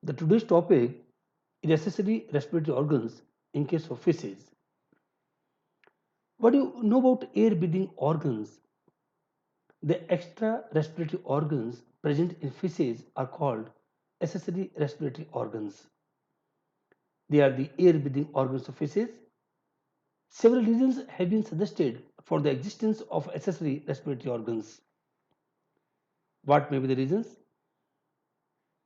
The today's topic is accessory respiratory organs in case of fishes. What do you know about air breathing organs? The extra respiratory organs present in fishes are called accessory respiratory organs. They are the air breathing organs of fishes. Several reasons have been suggested for the existence of accessory respiratory organs. What may be the reasons?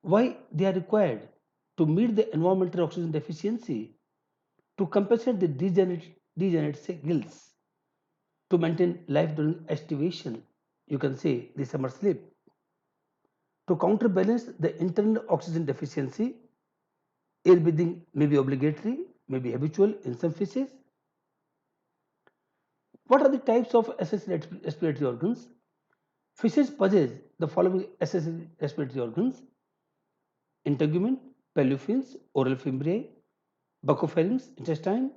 Why they are required? To meet the environmental oxygen deficiency, to compensate the degenerate gills, to maintain life during estivation, you can say the summer sleep, to counterbalance the internal oxygen deficiency. Air breathing may be obligatory, may be habitual in some fishes. What are the types of accessory respiratory organs? Fishes possess the following accessory respiratory organs: integument, pelvic oral fimbriae, buccopharynx, intestine,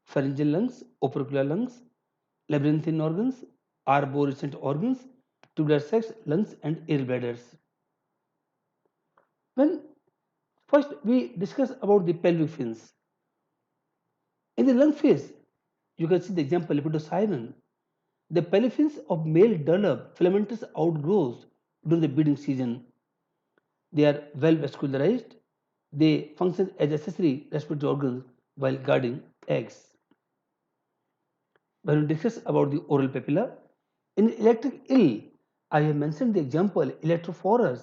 pharyngeal lungs, opercular lungs, labyrinthine organs, arborescent organs, tubular sacs, lungs, and air bladders. When first we discuss about the pelvic fins. In the lung phase, you can see the example lepidosiren. The pelvic fins of male develop filamentous outgrowths during the breeding season. They are well vascularized. They function as accessory respiratory organs while guarding eggs. When we discuss about the oral papilla, in electric ill, I have mentioned the example electrophorus.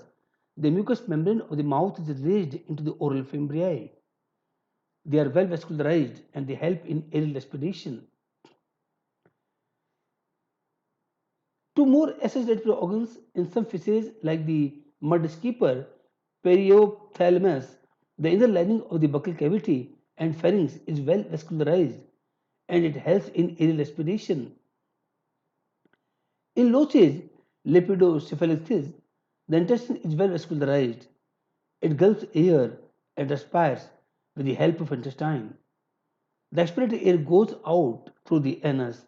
The mucous membrane of the mouth is raised into the oral fimbriae. They are well vascularized and they help in aerial respiration. Two more accessory organs in some fishes, like the mud skipper, periophthalmus, the inner lining of the buccal cavity and pharynx is well vascularized and it helps in aerial respiration. In loaches, lepidocephalus, the intestine is well vascularized. It gulps air and respires with the help of intestine. The expiratory air goes out through the anus.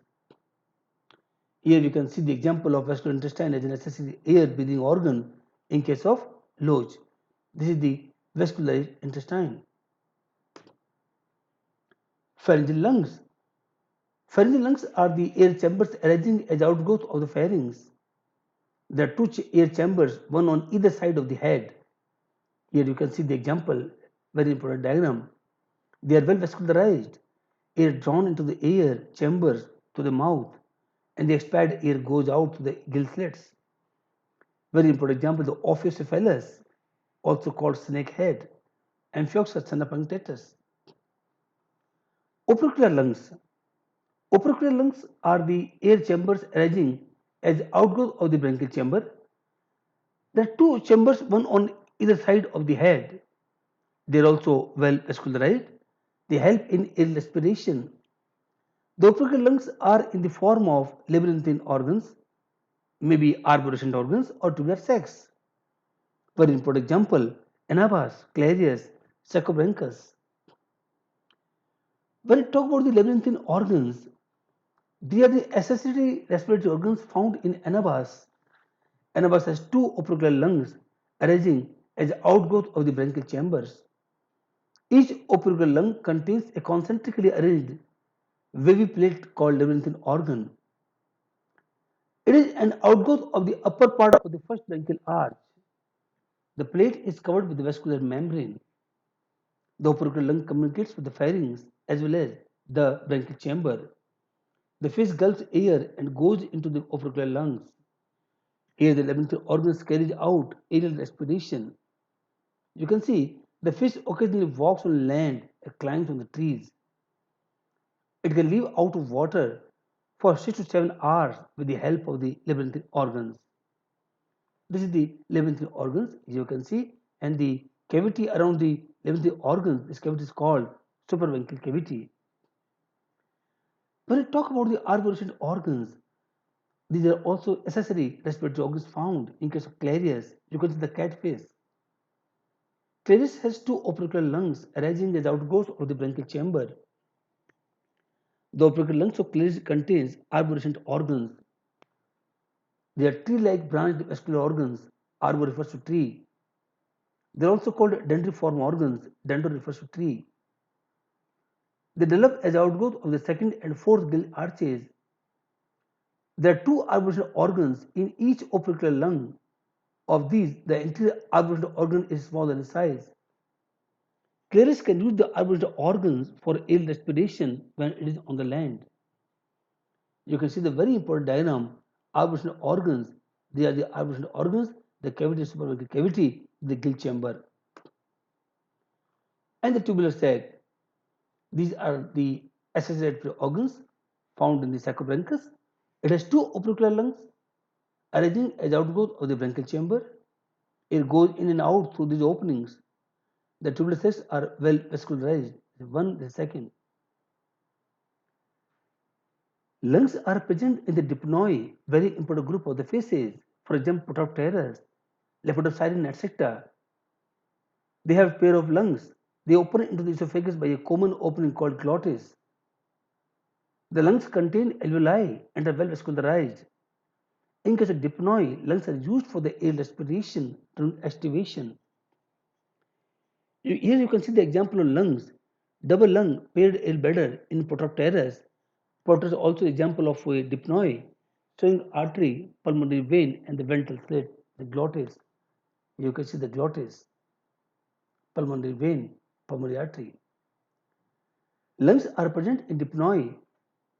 Here we can see the example of vascular intestine as an accessory air breathing organ in case of loach. This is the vascularized intestine. Pharyngeal lungs. Pharyngeal lungs are the air chambers arising as outgrowth of the pharynx. There are two air chambers, one on either side of the head. Here you can see the example, very important diagram. They are well vascularized. Air drawn into the air chambers to the mouth, and the expired air goes out to the gill slits. Very important example, the Ophiucephalus, also called snake head, Amphioxus sanapunctatus. Opercular lungs. Opercular lungs are the air chambers arising as outgrowth of the bronchial chamber. There are two chambers, one on either side of the head. They are also well vascularized. They help in air respiration. The opercular lungs are in the form of labyrinthine organs, maybe arborescent organs or tubular sacs. For important example, Anabas, Clarius, Sacobranchus. When we talk about the labyrinthine organs, they are the accessory respiratory organs found in Anabas. Anabas has two opercular lungs arising as outgrowth of the bronchial chambers. Each opercular lung contains a concentrically arranged wavy plate called labyrinthine organ. It is an outgrowth of the upper part of the first bronchial arch. The plate is covered with the vascular membrane. The opercular lung communicates with the pharynx as well as the bronchial chamber. The fish gulps air and goes into the opercular lungs. Here, the labyrinthine organs carries out aerial respiration. You can see the fish occasionally walks on land and climbs on the trees. It can live out of water for 6 to 7 hours with the help of the labyrinthine organs. This is the labyrinthine organs, you can see, and the cavity around the labyrinthine organs, this cavity is called supraventricular cavity. When I talk about the arborescent organs, these are also accessory respiratory organs found in case of Clarius. You can see the catfish. Clarius has two opercular lungs arising as outgrowths of the bronchial chamber. The opercular lungs of Clarius contains arborescent organs. They are tree-like branched vascular organs. Arbo refers to tree. They are also called dendriform organs. Dendro refers to tree. They develop as outgrowth of the second and fourth gill arches. There are two arboreal organs in each opercular lung. Of these, the interior arboreal organ is smaller in size. Clerus can use the arboreal organs for air respiration when it is on the land. You can see the very important diagram, arboreal organs. They are the arboreal organs, the cavity, supraorbital cavity, the gill chamber, and the tubular sac. These are the accessory organs found in the sacrobranchus. It has two opercular lungs arranging as outgrowth of the bronchial chamber. It goes in and out through these openings. The tubular sacs are well vascularized. One, the second. Lungs are present in the dipnoi, very important group of the faces. For example, Protopterus, Lepidopsidian, etc. They have pair of lungs. They open into the esophagus by a common opening called glottis. The lungs contain alveoli and are well vascularized. In case of dipnoi, lungs are used for the air respiration during aestivation. Here you can see the example of lungs. Double lung, paired air bladder in Protopterus. Protopterus also example of a dipnoi, showing artery, pulmonary vein, and the ventral slit, the glottis. You can see the glottis, pulmonary vein, pulmonary artery. Lungs are present in dipnoi.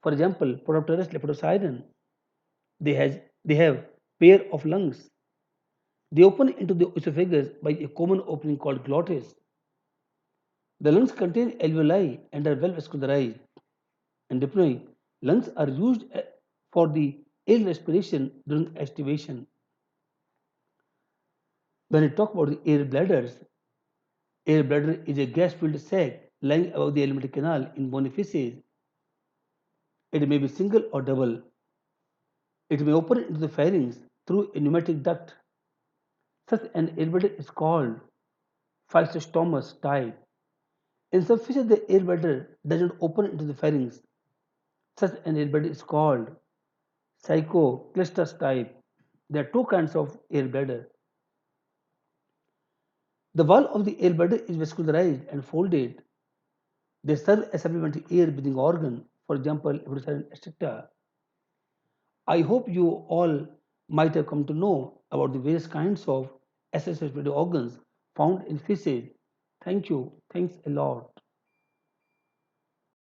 For example, Protopterus lepidopsidian. They have pair of lungs. They open into the esophagus by a common opening called glottis. The lungs contain alveoli and are well vascularized. In dipnoi, lungs are used for the air respiration during aestivation. When I talk about the air bladder is a gas-filled sac lying above the alimentary canal in bony fishes. It may be single or double. It may open into the pharynx through a pneumatic duct. Such an air bladder is called phyllostomous type. In some fishes, the air bladder does not open into the pharynx. Such an air bladder is called cycloclystus type. There are two kinds of air bladder. The wall of the air bladder is vascularized and folded. They serve as supplementary air breathing organ, for example, etc. I hope you all might have come to know about the various kinds of accessory organs found in fishes. Thank you. Thanks a lot.